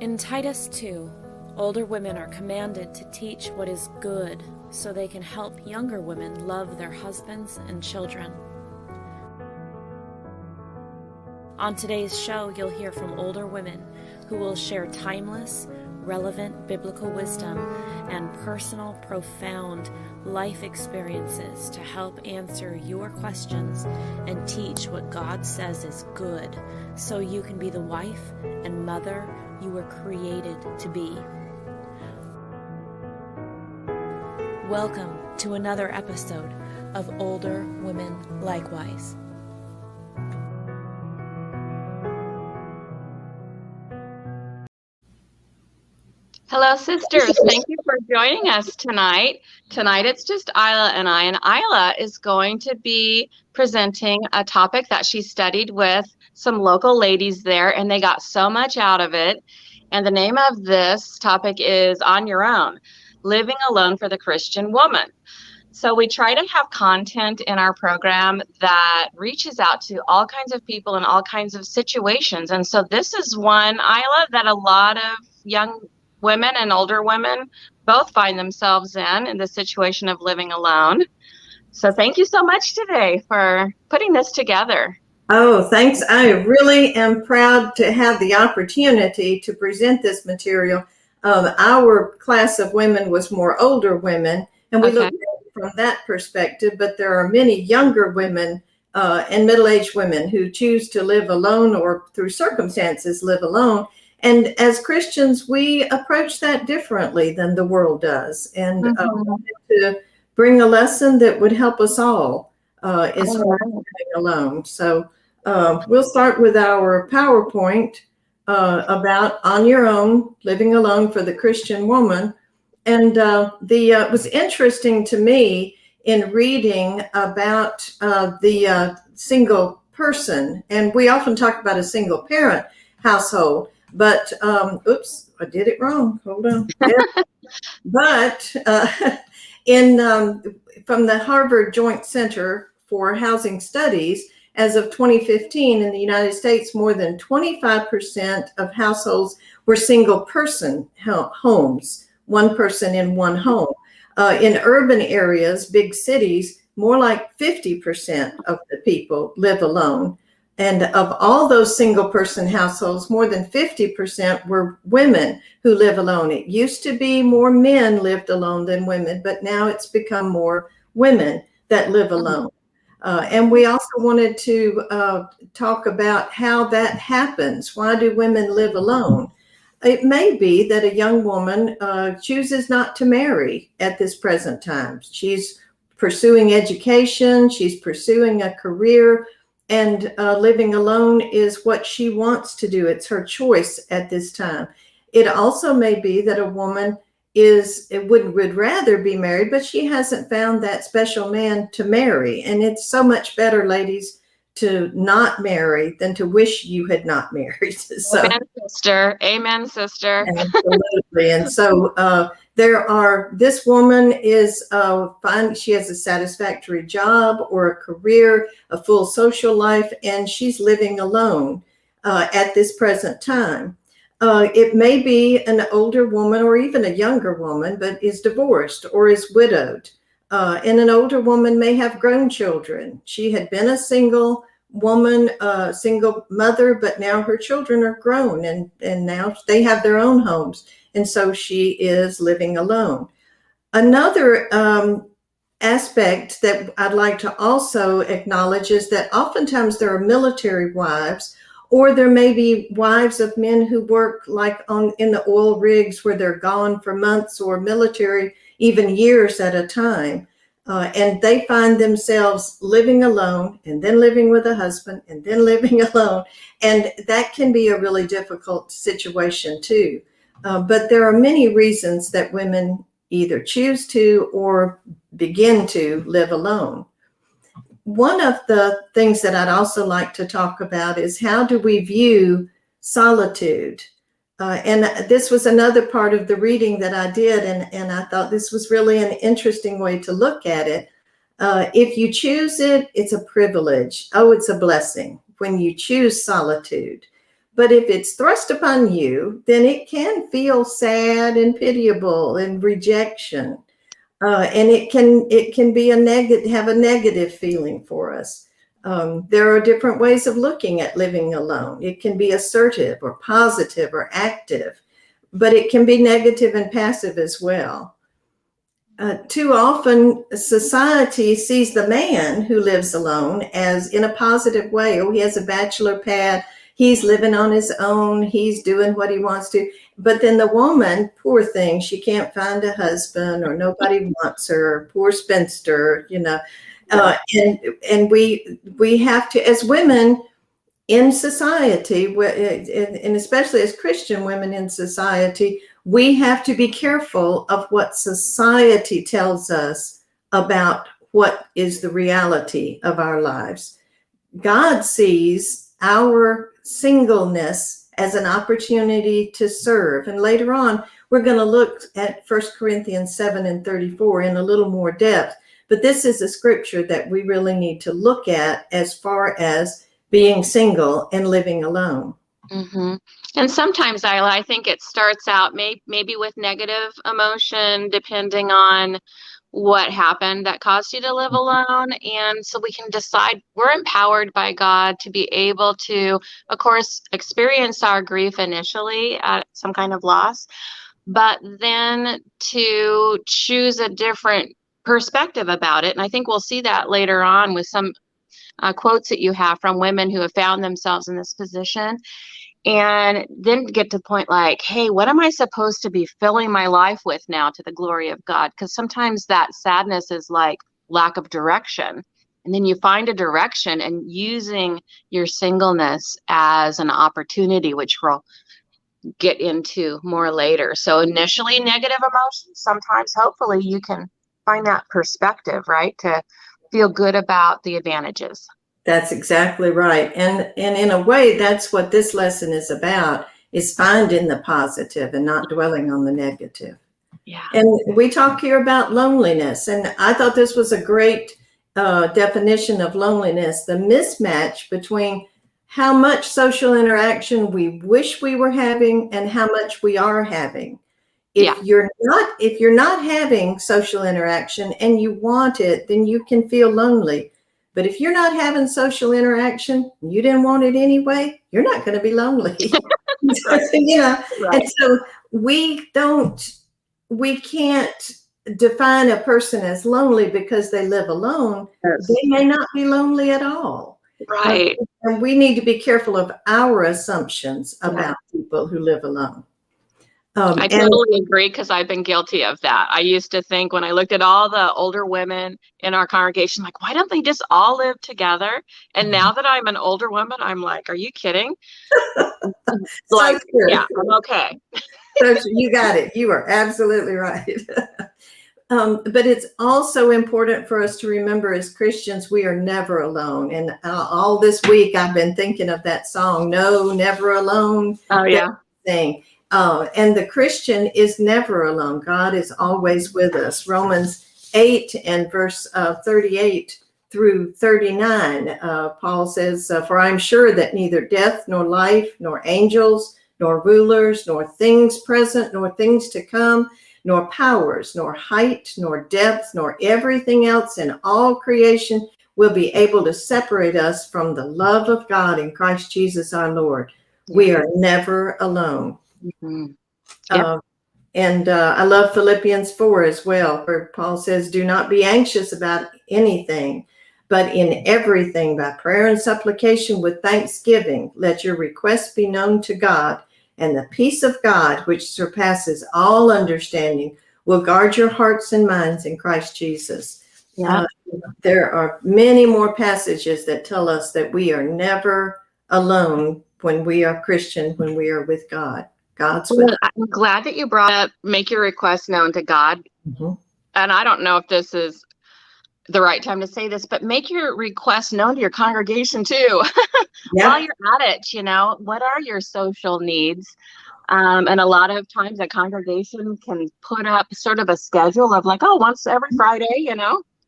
In Titus 2, older women are commanded to teach what is good so they can help younger women love their husbands and children. On today's show, you'll hear from older women who will share timeless, relevant biblical wisdom and personal, profound life experiences to help answer your questions and teach what God says is good so you can be the wife and mother you were created to be. Welcome to another episode of Older Women Likewise. Hello, sisters. Thank you for joining us tonight. Tonight it's just Isla and I, and Isla is going to be presenting a topic that she studied with some local ladies there, and they got so much out of it. And the name of this topic is On Your Own, Living Alone for the Christian Woman. So we try to have content in our program that reaches out to all kinds of people in all kinds of situations. And so this is one, Isla, that a lot of young women and older women both find themselves in the situation of living alone. So thank you so much today for putting this together. Oh, thanks. I really am proud to have the opportunity to present this material. Our class of women was more older women, and we looked at it from that perspective, but there are many younger women and middle-aged women who choose to live alone or through circumstances live alone. And as Christians, we approach that differently than the world does. And wanted to bring a lesson that would help us all as far as living alone. So we'll start with our PowerPoint about On Your Own, Living Alone for the Christian Woman. And it was interesting to me in reading about the single person. And we often talk about a single parent household. But, oops, I did it wrong. Hold on. Yeah. But from the Harvard Joint Center for Housing Studies, as of 2015 in the United States, more than 25% of households were single person homes, one person in one home. In urban areas, big cities, more like 50% of the people live alone. And of all those single person households, more than 50% were women who live alone. It used to be more men lived alone than women, but now it's become more women that live alone. And we also wanted to talk about how that happens. Why do women live alone? It may be that a young woman chooses not to marry at this present time. She's pursuing education, she's pursuing a career, and living alone is what she wants to do. It's her choice at this time. It also may be that a woman would rather be married, but she hasn't found that special man to marry. And it's so much better, ladies, to not marry than to wish you had not married. So, amen, sister. Amen, sister. Absolutely. And so this woman is fine. She has a satisfactory job or a career, a full social life, and she's living alone at this present time. It may be an older woman or even a younger woman, but is divorced or is widowed. And an older woman may have grown children. She had been a single woman, single mother, but now her children are grown and now they have their own homes. And so she is living alone. Another aspect that I'd like to also acknowledge is that oftentimes there are military wives, or there may be wives of men who work like in the oil rigs where they're gone for months, or military, even years at a time. And they find themselves living alone and then living with a husband and then living alone. And that can be a really difficult situation too. But there are many reasons that women either choose to or begin to live alone. One of the things that I'd also like to talk about is how do we view solitude? And this was another part of the reading that I did, and I thought this was really an interesting way to look at it. If you choose it, it's a privilege. Oh, it's a blessing when you choose solitude. But if it's thrust upon you, then it can feel sad and pitiable and rejection. And it can be have a negative feeling for us. There are different ways of looking at living alone. It can be assertive or positive or active, but it can be negative and passive as well. Too often, society sees the man who lives alone as in a positive way. Oh, he has a bachelor pad. He's living on his own. He's doing what he wants to. But then the woman, poor thing, she can't find a husband, or nobody wants her. Poor spinster, and we have to, as women in society, and especially as Christian women in society, we have to be careful of what society tells us about what is the reality of our lives. God sees our singleness as an opportunity to serve. And later on, we're going to look at 1 Corinthians 7:34 in a little more depth. But this is a scripture that we really need to look at as far as being single and living alone. Mm-hmm. And sometimes, Isla, I think it starts out maybe with negative emotion, depending on what happened that caused you to live alone. And so we can decide, we're empowered by God to be able to, of course, experience our grief initially at some kind of loss, but then to choose a different perspective about it. And I think we'll see that later on with some quotes that you have from women who have found themselves in this position, and then get to the point like, hey, what am I supposed to be filling my life with now to the glory of God? Because sometimes that sadness is like lack of direction. And then you find a direction, and using your singleness as an opportunity, which we'll get into more later. So initially negative emotions, sometimes hopefully you can find that perspective, right? To feel good about the advantages. That's exactly right. And in a way, that's what this lesson is about, is finding the positive and not dwelling on the negative. Yeah. And we talk here about loneliness. And I thought this was a great definition of loneliness, the mismatch between how much social interaction we wish we were having and how much we are having. If you're not having social interaction and you want it, then you can feel lonely. But if you're not having social interaction, you didn't want it anyway, you're not going to be lonely. Right. And so we can't define a person as lonely because they live alone. Yes. They may not be lonely at all. Right. And we need to be careful of our assumptions about people who live alone. I totally agree, because I've been guilty of that. I used to think, when I looked at all the older women in our congregation, like, why don't they just all live together? And now that I'm an older woman, I'm like, are you kidding? Like, yeah, I'm okay. So you got it. You are absolutely right. But it's also important for us to remember, as Christians, we are never alone. And all this week, I've been thinking of that song, No, Never Alone. Oh, yeah. Thing. And the Christian is never alone. God is always with us. Romans 8 and verse 38 through 39, Paul says, for I'm sure that neither death nor life, nor angels, nor rulers, nor things present, nor things to come, nor powers, nor height, nor depth, nor everything else in all creation will be able to separate us from the love of God in Christ Jesus our Lord. We are never alone. Mm-hmm. Yep. And I love Philippians 4 as well, where Paul says, do not be anxious about anything, but in everything by prayer and supplication with thanksgiving, let your requests be known to God, and the peace of God, which surpasses all understanding, will guard your hearts and minds in Christ Jesus. Yeah. There are many more passages that tell us that we are never alone when we are Christian, when we are with God. God's with us. I'm glad that you brought up make your request known to God. Mm-hmm. And I don't know if this is the right time to say this, but make your request known to your congregation too. While you're at it, what are your social needs? And a lot of times a congregation can put up sort of a schedule of like, once every Friday,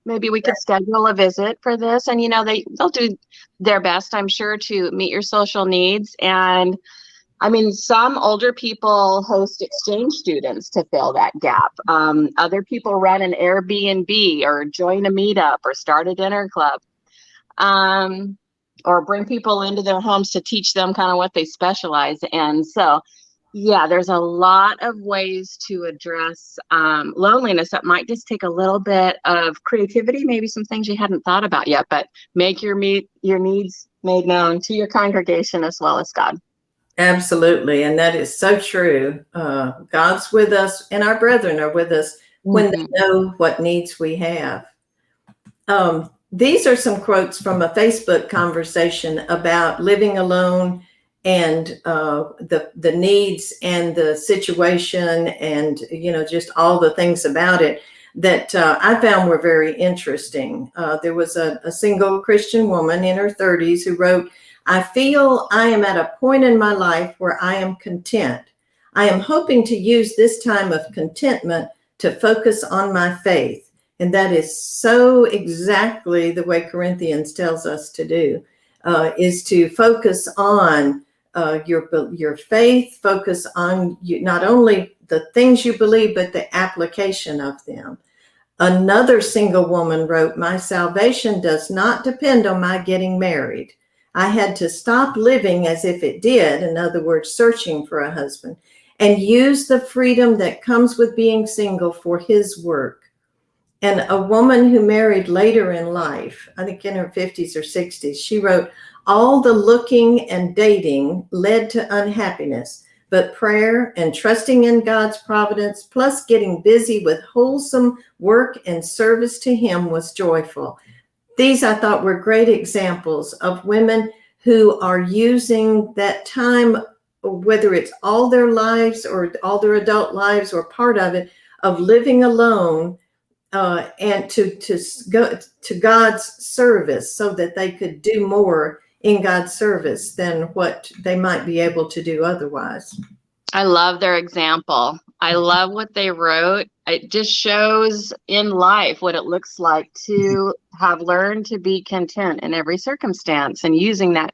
maybe we could schedule a visit for this. And, they'll do their best, I'm sure, to meet your social needs. And I mean, some older people host exchange students to fill that gap. Other people run an Airbnb or join a meetup or start a dinner club, or bring people into their homes to teach them kind of what they specialize in. So, yeah, there's a lot of ways to address loneliness that might just take a little bit of creativity, maybe some things you hadn't thought about yet, but make your needs made known to your congregation as well as God. Absolutely. And that is so true. God's with us, and our brethren are with us when they know what needs we have. These are some quotes from a Facebook conversation about living alone and the needs and the situation, and just all the things about it that I found were very interesting. There was a single Christian woman in her 30s who wrote, "I feel I am at a point in my life where I am content. I am hoping to use this time of contentment to focus on my faith." And that is so exactly the way Corinthians tells us to do, is to focus on your faith, focus on not only the things you believe, but the application of them. Another single woman wrote, "My salvation does not depend on my getting married. I had to stop living as if it did," in other words, searching for a husband, "and use the freedom that comes with being single for his work." And a woman who married later in life, I think in her 50s or 60s, she wrote, "All the looking and dating led to unhappiness, but prayer and trusting in God's providence, plus getting busy with wholesome work and service to him, was joyful." These, I thought, were great examples of women who are using that time, whether it's all their lives or all their adult lives or part of it, of living alone, and to go to God's service, so that they could do more in God's service than what they might be able to do otherwise. I love their example. I love what they wrote. It just shows in life what it looks like to have learned to be content in every circumstance, and using that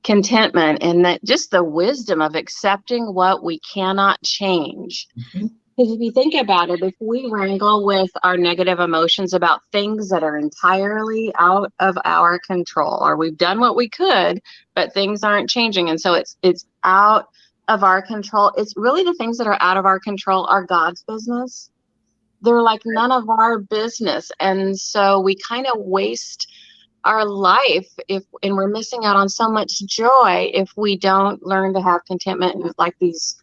contentment and that just the wisdom of accepting what we cannot change. Mm-hmm. Because if you think about it, if we wrangle with our negative emotions about things that are entirely out of our control, or we've done what we could, but things aren't changing, and so it's out of our control. It's really the things that are out of our control are God's business. They're like none of our business, and so we kind of waste our life and we're missing out on so much joy if we don't learn to have contentment, like these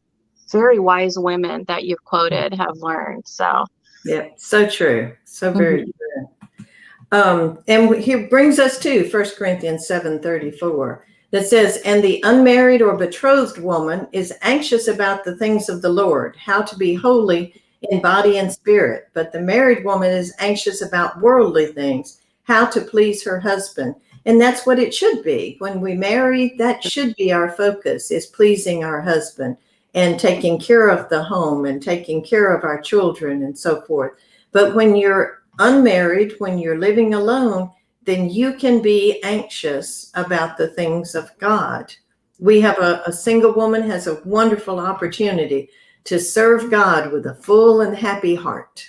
very wise women that you've quoted have learned. So yeah, so true, so very true. And he brings us to 1 Corinthians 7:34 that says, "And the unmarried or betrothed woman is anxious about the things of the Lord, how to be holy in body and spirit. But the married woman is anxious about worldly things, how to please her husband." And that's what it should be. When we marry, that should be our focus, is pleasing our husband and taking care of the home and taking care of our children and so forth. But when you're unmarried, when you're living alone, then you can be anxious about the things of God. We have a single woman has a wonderful opportunity to serve God with a full and happy heart.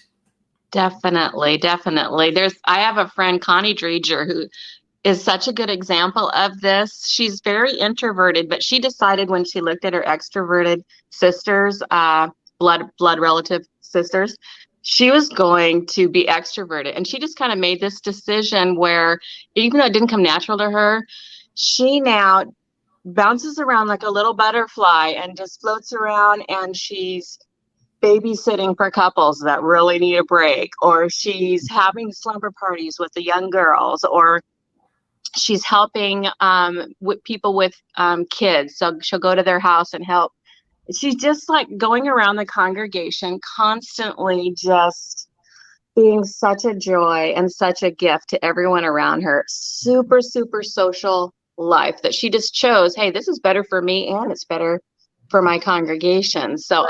Definitely. I have a friend, Connie Dreger, who is such a good example of this. She's very introverted, but she decided when she looked at her extroverted sisters, blood relative sisters, she was going to be extroverted. And she just kind of made this decision where, even though it didn't come natural to her, she now bounces around like a little butterfly and just floats around, and she's babysitting for couples that really need a break, or she's having slumber parties with the young girls, or she's helping with people with kids. So she'll go to their house and help. She's just like going around the congregation constantly, just being such a joy and such a gift to everyone around her. Super, super social life that she just chose, hey, this is better for me and it's better for my congregation. So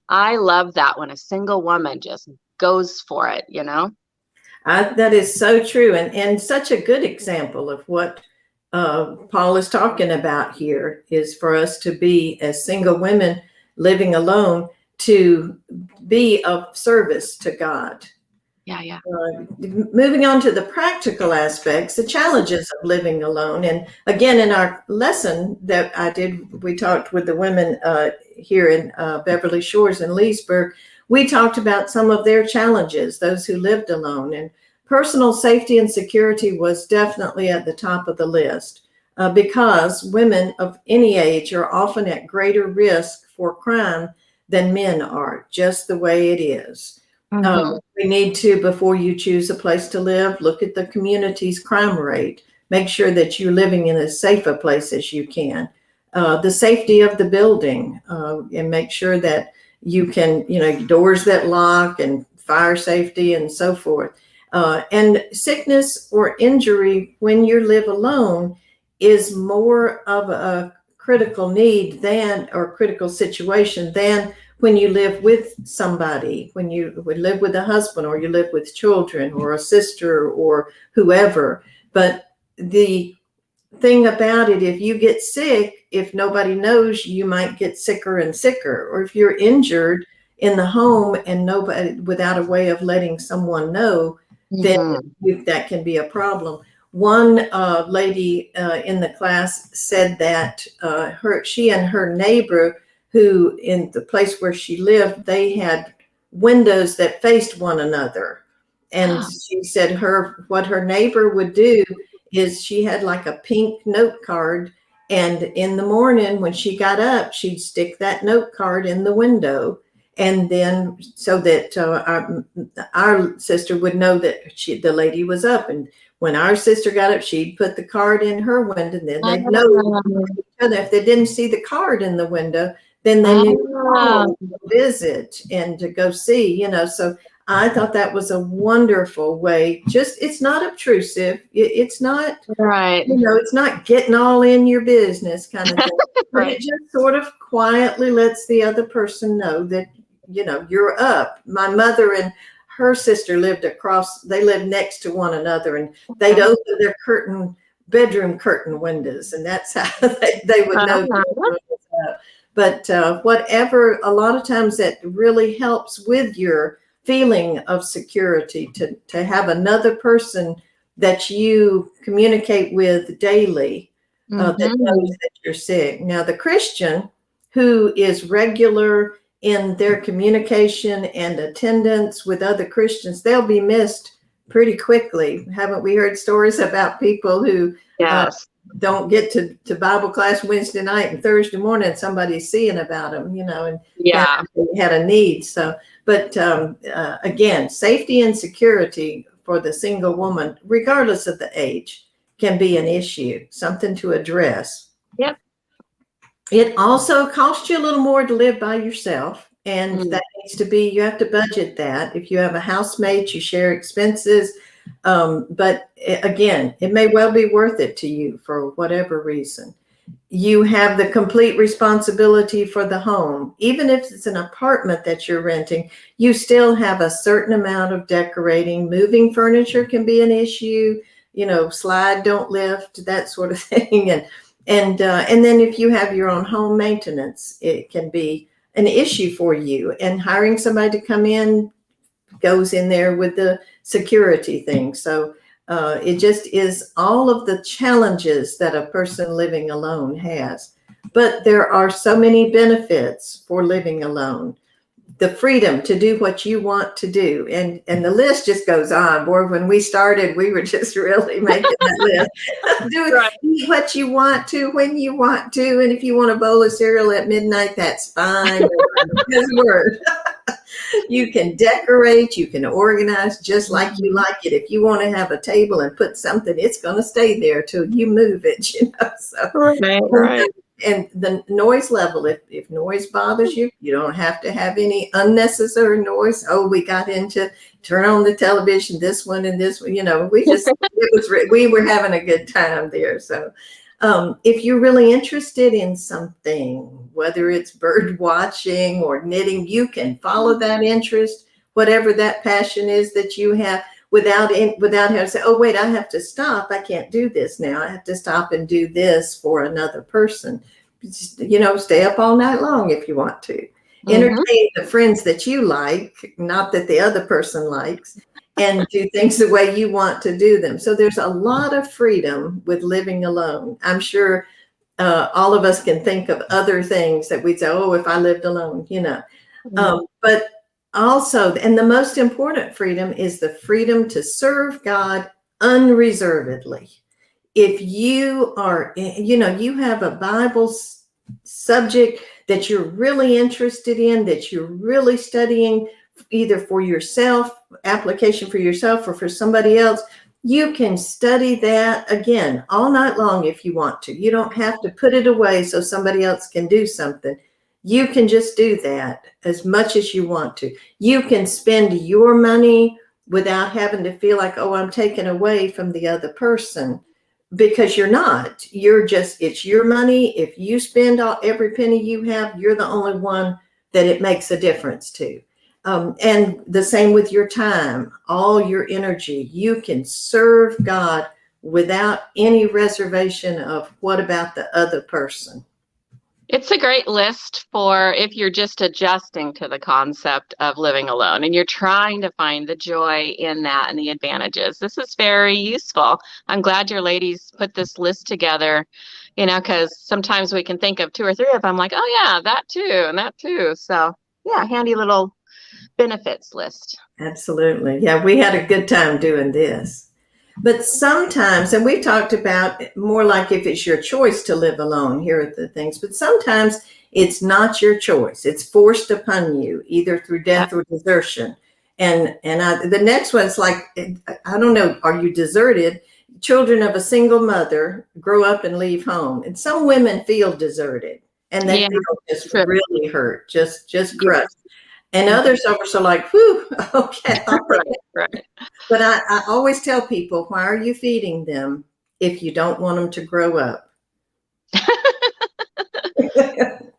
I love that when a single woman just goes for it, you know? That is so true, and such a good example of what Paul is talking about here is for us to be, as single women living alone, to be of service to God. Yeah. Moving on to the practical aspects, the challenges of living alone. And again, in our lesson that I did, we talked with the women here in Beverly Shores and Leesburg. We talked about some of their challenges, those who lived alone. And personal safety and security was definitely at the top of the list because women of any age are often at greater risk for crime than men are, just the way it is. We need to, before you choose a place to live, look at the community's crime rate. Make sure that you're living in as safe a place as you can. The safety of the building, and make sure that you can, doors that lock and fire safety and so forth. And sickness or injury when you live alone is more of a critical need or critical situation than when you live with somebody, when you would live with a husband or you live with children or a sister or whoever. But the thing about it, if you get sick, if nobody knows, you might get sicker and sicker. Or if you're injured in the home and nobody, without a way of letting someone know, then that can be a problem. One lady in the class said that she and her neighbor, who in the place where she lived, they had windows that faced one another. And she said what her neighbor would do is she had like a pink note card. And in the morning when she got up, she'd stick that note card in the window. And then so that our sister would know that the lady was up. And when our sister got up, she'd put the card in her window. And then they'd know each other. If they didn't see the card in the window, then they knew to visit and to go see, So I thought that was a wonderful way. It's not obtrusive. It's not, right. It's not getting all in your business kind of thing. But it just sort of quietly lets the other person know that, you're up. My mother and her sister lived next to one another, and they'd open their bedroom curtain windows, and that's how they would know. But whatever, a lot of times that really helps with your feeling of security to have another person that you communicate with daily that knows that you're sick. Now, the Christian who is regular in their communication and attendance with other Christians, they'll be missed pretty quickly. Haven't we heard stories about people who don't get to Bible class Wednesday night and Thursday morning, somebody's seeing about them, and had a need. So, but again, safety and security for the single woman, regardless of the age, can be an issue, something to address. Yep. It also costs you a little more to live by yourself. And that needs to be, you have to budget that. If you have a housemate, you share expenses. But again, it may well be worth it to you for whatever reason. You have the complete responsibility for the home. Even if it's an apartment that you're renting, you still have a certain amount of decorating. Moving furniture can be an issue, slide, don't lift, that sort of thing. And then if you have your own home maintenance, it can be an issue for you. And hiring somebody to come in goes in there with the security thing. So it just is all of the challenges that a person living alone has. But there are so many benefits for living alone. The freedom to do what you want to do. And the list just goes on. Boy, when we started, we were just really making that list. Do what you want to, when you want to. And if you want a bowl of cereal at midnight, that's fine. You can decorate, you can organize just like you like it. If you want to have a table and put something, it's going to stay there till you move it, So, right. And the noise level, if noise bothers you, you don't have to have any unnecessary noise. Oh, we got into turn on the television, this one and this one, we were having a good time there. So if you're really interested in something, whether it's bird watching or knitting, you can follow that interest, whatever that passion is that you have, without having to say, oh, wait, I have to stop. I can't do this now. I have to stop and do this for another person. Just, stay up all night long if you want to. Entertain the friends that you like, not that the other person likes, and do things the way you want to do them. So there's a lot of freedom with living alone. I'm sure all of us can think of other things that we'd say, oh, if I lived alone, but also, and the most important freedom is the freedom to serve God unreservedly. If you are, you have a Bible subject that you're really interested in, that you're really studying, either for yourself, application for yourself or for somebody else, you can study that again all night long if you want to. You don't have to put it away so somebody else can do something. You can just do that as much as you want to. You can spend your money without having to feel like, oh, I'm taken away from the other person, because you're not. It's your money. If you spend every penny you have, you're the only one that it makes a difference to. And the same with your time, all your energy. You can serve God without any reservation of what about the other person. It's a great list for if you're just adjusting to the concept of living alone and you're trying to find the joy in that and the advantages. This is very useful. I'm glad your ladies put this list together, because sometimes we can think of 2 or 3 of them like, oh yeah, that too, and that too. So yeah, handy little benefits list. Absolutely. Yeah, we had a good time doing this. But sometimes, and we talked about more like if it's your choice to live alone, here are the things, but sometimes it's not your choice. It's forced upon you, either through death or desertion. And the next one's like, I don't know, are you deserted? Children of a single mother grow up and leave home. And some women feel deserted, and they feel just really hurt, just crushed. And others are so like, whew, okay. Right. But I always tell people, why are you feeding them if you don't want them to grow up?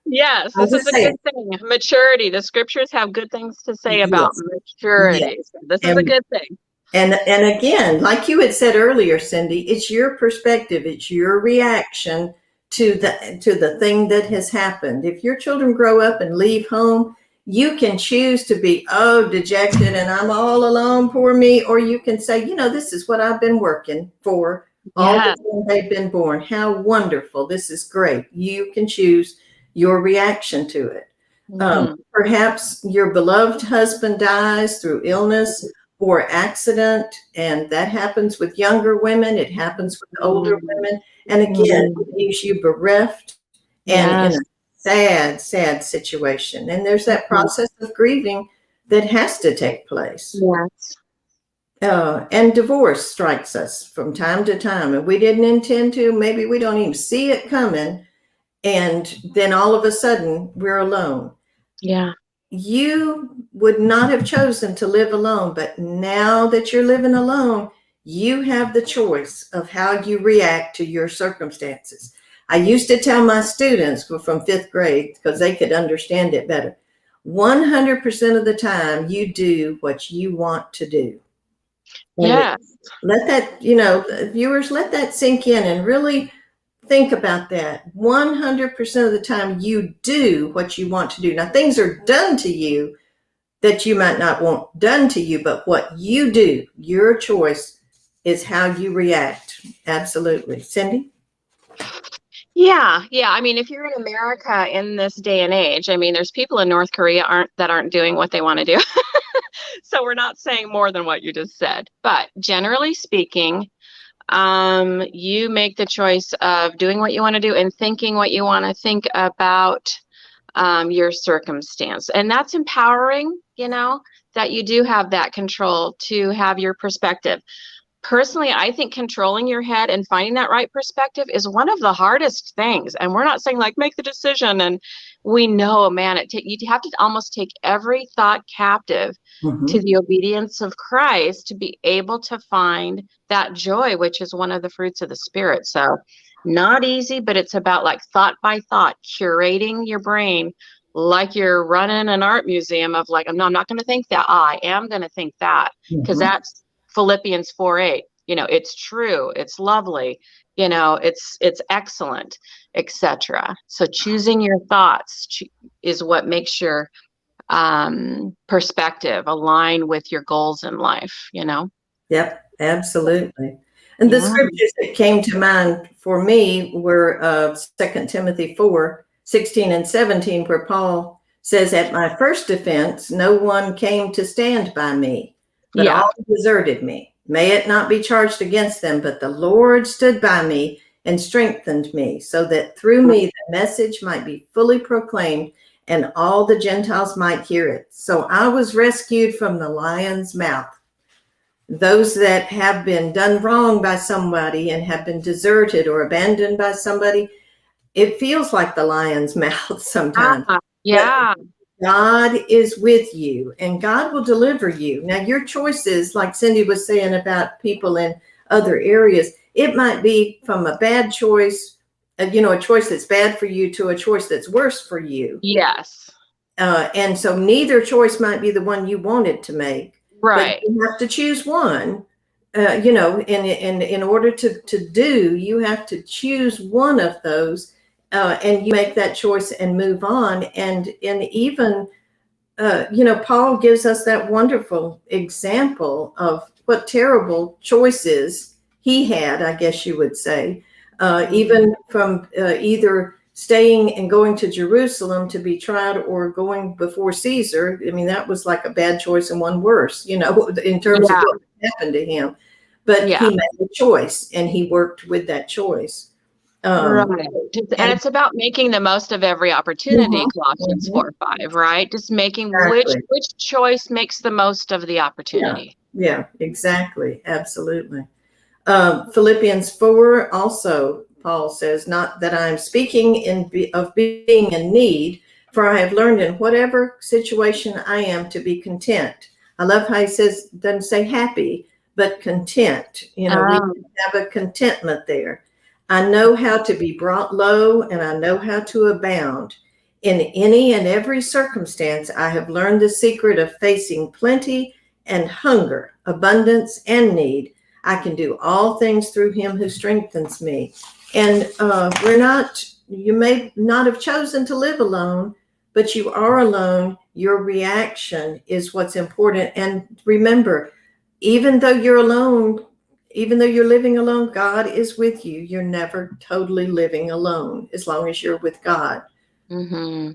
Yes, this is a good thing. Maturity. The scriptures have good things to say about maturity. Yes. So this is a good thing. And again, like you had said earlier, Cindy, it's your perspective. It's your reaction to the thing that has happened. If your children grow up and leave home, you can choose to be, dejected and I'm all alone, poor me. Or you can say, this is what I've been working for all the time they've been born. How wonderful. This is great. You can choose your reaction to it. Perhaps your beloved husband dies through illness or accident, and that happens with younger women. It happens with older women. And again, it leaves you bereft and in a sad situation. And there's that process of grieving that has to take place. Yes. And divorce strikes us from time to time, and we didn't intend to. Maybe we don't even see it coming, and then all of a sudden we're alone. Yeah. You would not have chosen to live alone, but now that you're living alone, you have the choice of how you react to your circumstances. I used to tell my students from 5th grade, because they could understand it better, 100% of the time you do what you want to do. Yes. Let that, viewers, let that sink in and really think about that. 100% of the time you do what you want to do. Now, things are done to you that you might not want done to you, but what you do, your choice, is how you react. Absolutely. Cindy? Yeah. I mean, if you're in America in this day and age, I mean, there's people in North Korea that aren't doing what they want to do. So we're not saying more than what you just said. But generally speaking, you make the choice of doing what you want to do and thinking what you want to think about your circumstance. And that's empowering, that you do have that control to have your perspective. Personally, I think controlling your head and finding that right perspective is one of the hardest things. And we're not saying like make the decision. And we know, man, you have to almost take every thought captive to the obedience of Christ to be able to find that joy, which is one of the fruits of the Spirit. So not easy, but it's about like thought by thought, curating your brain like you're running an art museum of like, no, I'm not going to think that. I am going to think that, because that's Philippians 4:8. It's true, it's lovely, it's excellent, etc. So choosing your thoughts is what makes your perspective align with your goals in life. Yep, absolutely. And the Yeah. scriptures that came to mind for me were 2 Timothy 4:16 and 17, where Paul says, "At my first defense, no one came to stand by me, but Yeah. all deserted me. May it not be charged against them, but the Lord stood by me and strengthened me, so that through me the message might be fully proclaimed and all the Gentiles might hear it. So I was rescued from the lion's mouth." Those that have been done wrong by somebody and have been deserted or abandoned by somebody, it feels like the lion's mouth sometimes. Yeah. But God is with you and God will deliver you. Now, your choices, like Cindy was saying about people in other areas, it might be from a bad choice, a choice that's bad for you, to a choice that's worse for you. Yes. And so neither choice might be the one you wanted to make. Right. But you have to choose one, in order to do, you have to choose one of those, and you make that choice and move on. And even, Paul gives us that wonderful example of what terrible choices he had, I guess you would say, even from either staying and going to Jerusalem to be tried or going before Caesar. I mean, that was like a bad choice and one worse, in terms of what happened to him. But he made a choice and he worked with that choice. Right. And it's about making the most of every opportunity, Colossians 4:5, right? Just making Exactly. which choice makes the most of the opportunity. Yeah, exactly. Absolutely. Philippians 4 also, Paul says, "Not that I am speaking of being in need, for I have learned in whatever situation I am to be content." I love how he says, doesn't say happy, but content. We have a contentment there. "I know how to be brought low, and I know how to abound. In any and every circumstance, I have learned the secret of facing plenty and hunger, abundance and need. I can do all things through him who strengthens me." And you may not have chosen to live alone, but you are alone. Your reaction is what's important. And remember, even though you're alone, even though you're living alone, God is with you. You're never totally living alone as long as you're with God. Mm-hmm.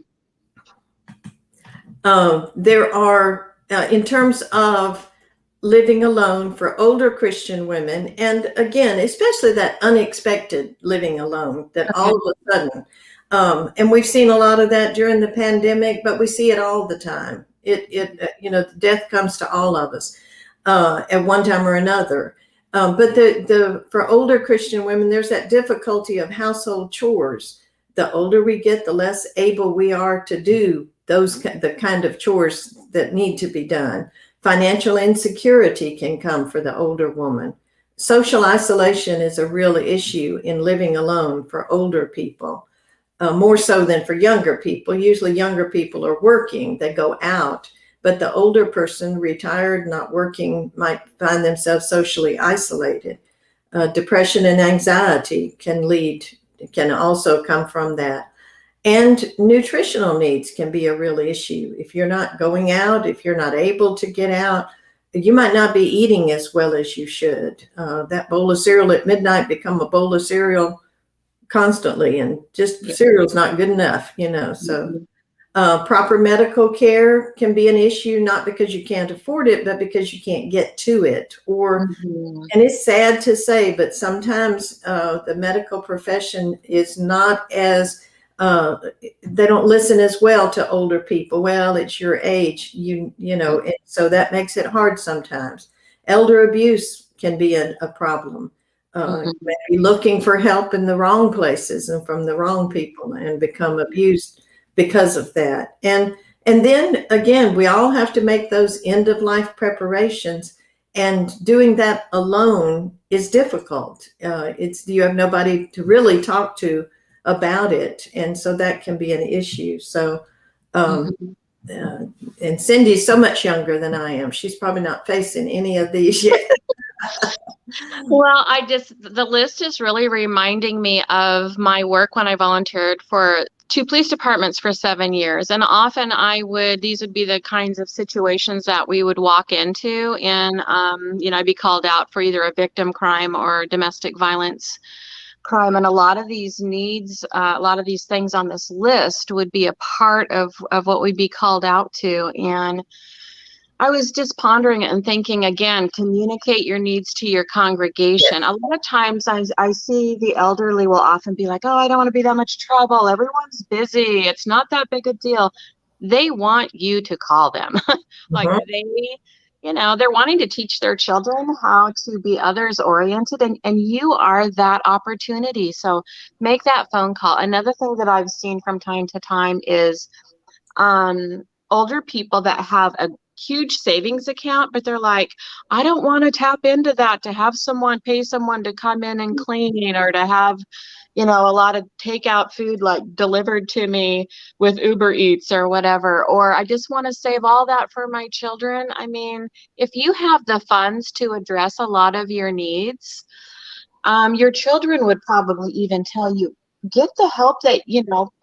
There are, in terms of living alone for older Christian women, and again, especially that unexpected living alone, that all of a sudden, and we've seen a lot of that during the pandemic, but we see it all the time. Death comes to all of us at one time or another. But for older Christian women, there's that difficulty of household chores. The older we get, the less able we are to do the kind of chores that need to be done. Financial insecurity can come for the older woman. Social isolation is a real issue in living alone for older people, more so than for younger people. Usually younger people are working, they go out, but the older person, retired, not working, might find themselves socially isolated. Depression and anxiety can also come from that. And nutritional needs can be a real issue. If you're not going out, if you're not able to get out, you might not be eating as well as you should. That bowl of cereal at midnight become a bowl of cereal constantly, and just cereal's not good enough, So proper medical care can be an issue, not because you can't afford it, but because you can't get to it. And it's sad to say, but sometimes the medical profession is not as they don't listen as well to older people. Well, it's your age, so that makes it hard sometimes. Elder abuse can be a problem. Maybe looking for help in the wrong places and from the wrong people and become abused because of that. And then again, we all have to make those end of life preparations, and doing that alone is difficult. You have nobody to really talk to about it, and so that can be an issue. So and Cindy's so much younger than I am. She's probably not facing any of these yet. Well, the list is really reminding me of my work when I volunteered for 2 police departments for 7 years. And often these would be the kinds of situations that we would walk into, and, I'd be called out for either a victim crime or domestic violence crime. And a lot of these needs, a lot of these things on this list would be a part of what we'd be called out to. And I was just pondering it and thinking, again, communicate your needs to your congregation. A lot of times I see the elderly will often be like, oh, I don't want to be that much trouble. Everyone's busy. It's not that big a deal. They want you to call them. Like they're wanting to teach their children how to be others oriented, and you are that opportunity. So make that phone call. Another thing that I've seen from time to time is older people that have a huge savings account, but they're like, I don't want to tap into that to have pay someone to come in and clean, or to have, a lot of takeout food like delivered to me with Uber Eats or whatever, or I just want to save all that for my children. I mean, if you have the funds to address a lot of your needs, your children would probably even tell you, get the help that,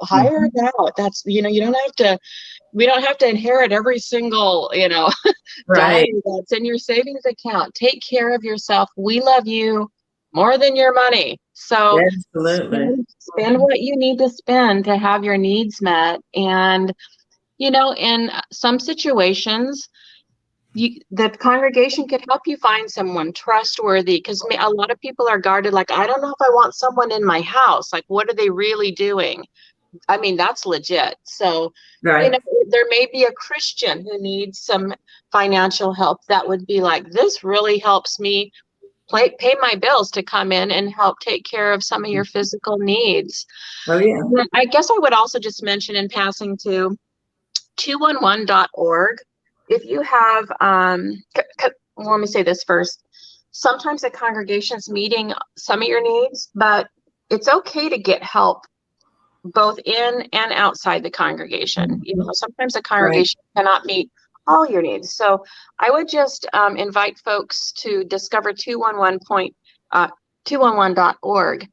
hire it out. That's, we don't have to inherit every single, dollar that's in your savings account. Take care of yourself. We love you more than your money. So absolutely spend what you need to spend to have your needs met. And, in some situations, the congregation could help you find someone trustworthy, because a lot of people are guarded. Like, I don't know if I want someone in my house. Like, what are they really doing? I mean, that's legit. So, there may be a Christian who needs some financial help that would be like, this really helps me pay my bills to come in and help take care of some of your physical needs. Oh, yeah. I guess I would also just mention in passing to 211.org. If you have, let me say this first. Sometimes the congregation's meeting some of your needs, but it's okay to get help both in and outside the congregation. Sometimes the congregation cannot meet all your needs. So I would just invite folks to discover 211.org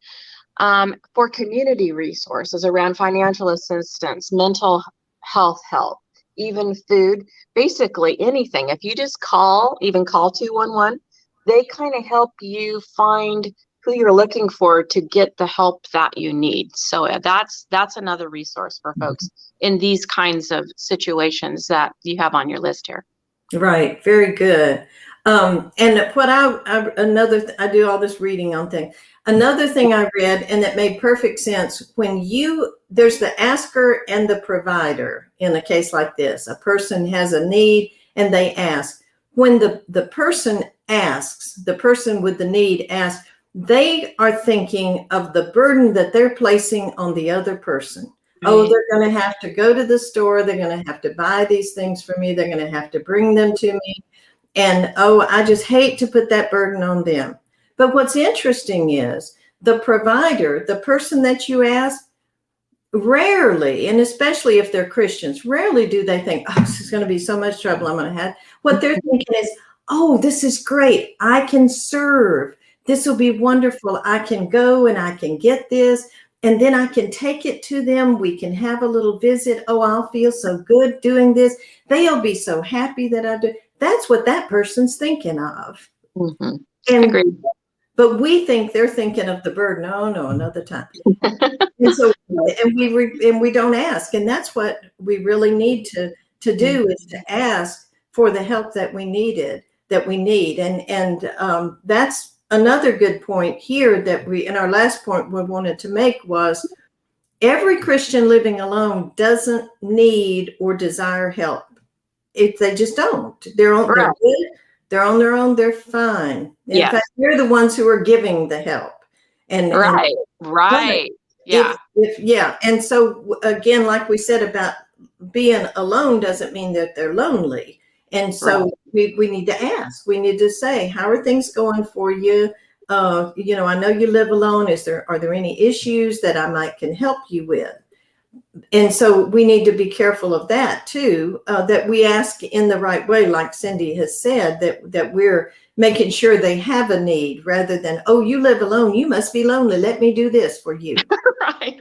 for community resources around financial assistance, mental health help, even food, basically anything. If you just call 211, they kind of help you find who you're looking for to get the help that you need. So that's another resource for folks in these kinds of situations that you have on your list here. Right. Very good. And what I do all this reading on things. Another thing I read, and it made perfect sense, there's the asker and the provider in a case like this. A person has a need and they ask. When the person asks, the person with the need asks, they are thinking of the burden that they're placing on the other person. Right. Oh, they're going to have to go to the store. They're going to have to buy these things for me. They're going to have to bring them to me. And, I just hate to put that burden on them. But what's interesting is the provider, the person that you ask, rarely, and especially if they're Christians, rarely do they think, oh, this is going to be so much trouble I'm going to have. What they're thinking is, oh, this is great. I can serve. This will be wonderful. I can go and I can get this, and then I can take it to them. We can have a little visit. Oh, I'll feel so good doing this. They'll be so happy that I do. That's what that person's thinking of. Mm-hmm. And agreed. But we think they're thinking of the burden. Oh no, another time. And so, and we don't ask, and that's what we really need to do, is to ask for the help that we need, and that's another good point here that and our last point we wanted to make was, every Christian living alone doesn't need or desire help. If they just don't, they're good. They're on their own. They're fine. In fact, they're the ones who are giving the help. Right. Yeah. And so again, like we said about being alone doesn't mean that they're lonely. And so we need to ask. We need to say, how are things going for you? I know you live alone. Are there any issues that I can help you with? And so we need to be careful of that too, that we ask in the right way, like Cindy has said, that we're making sure they have a need rather than, oh, you live alone, you must be lonely, let me do this for you. Right.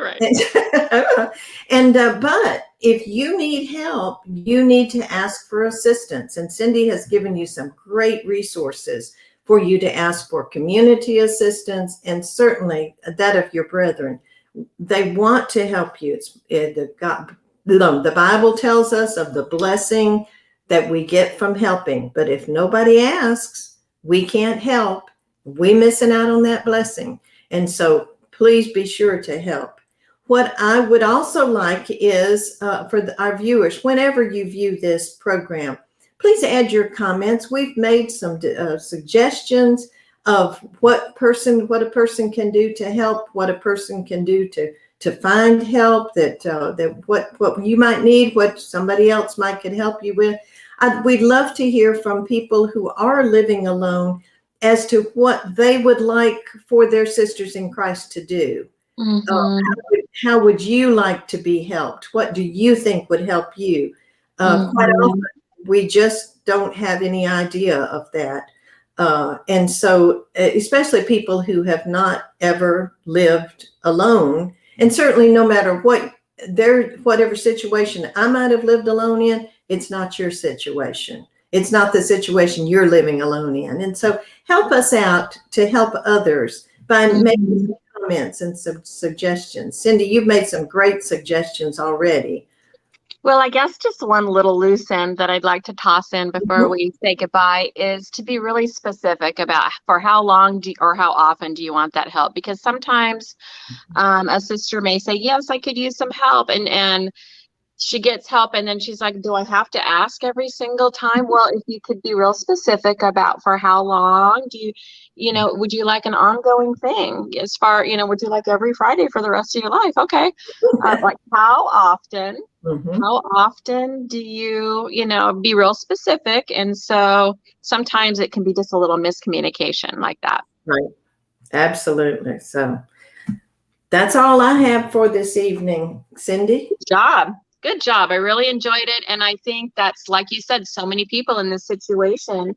But if you need help, you need to ask for assistance. And Cindy has given you some great resources for you to ask for community assistance, and certainly that of your brethren. They want to help you. The Bible tells us of the blessing that we get from helping. But if nobody asks, we can't help. We're missing out on that blessing. And so please be sure to help. What I would also like is for our viewers, whenever you view this program, please add your comments. We've made some suggestions of what a person can do to help, what a person can do to find help, that what you might need, what somebody else might could help you with. We'd love to hear from people who are living alone as to what they would like for their sisters in Christ to do. How would you like to be helped? What do you think would help you? Quite often, we just don't have any idea of that. And so, especially people who have not ever lived alone, and certainly no matter whatever situation I might have lived alone in, it's not your situation. It's not the situation you're living alone in. And so help us out to help others by making some comments and some suggestions. Cindy, you've made some great suggestions already. Well, I guess just one little loose end that I'd like to toss in before we say goodbye is to be really specific about for how long or how often do you want that help? Because sometimes a sister may say, yes, I could use some help. And she gets help and then she's like, do I have to ask every single time? Well, if you could be real specific about for how long do would you like an ongoing thing as far, would you like every Friday for the rest of your life? Okay. Like how often do you, be real specific? And so sometimes it can be just a little miscommunication like that. Right. Absolutely. So that's all I have for this evening, Cindy. Good job. I really enjoyed it. And I think that's, like you said, so many people in this situation.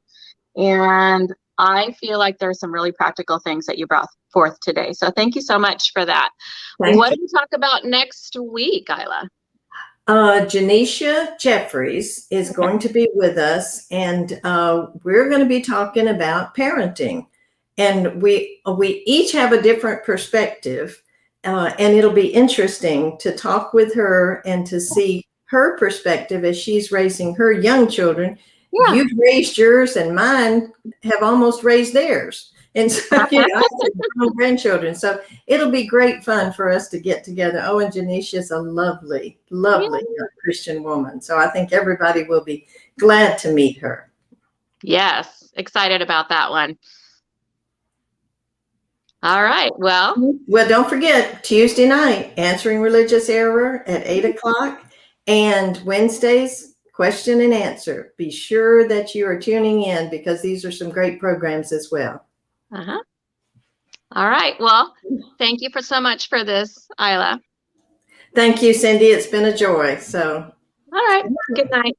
And I feel like there's some really practical things that you brought forth today. So thank you so much for that. What do we talk about next week, Isla? Janisha Jeffries is going to be with us, and we're going to be talking about parenting. And we each have a different perspective. And it'll be interesting to talk with her and to see her perspective as she's raising her young children. Yeah. You've raised yours, and mine have almost raised theirs. And so, I have grandchildren. So it'll be great fun for us to get together. Oh, and Janisha's a lovely, lovely Christian woman. So I think everybody will be glad to meet her. Yes, excited about that one. All right. Well, don't forget Tuesday night, Answering Religious Error at 8:00, and Wednesdays, Question and Answer. Be sure that you are tuning in because these are some great programs as well. All right. Well, thank you so much for this, Isla. Thank you, Cindy. It's been a joy. So, all right. Good night.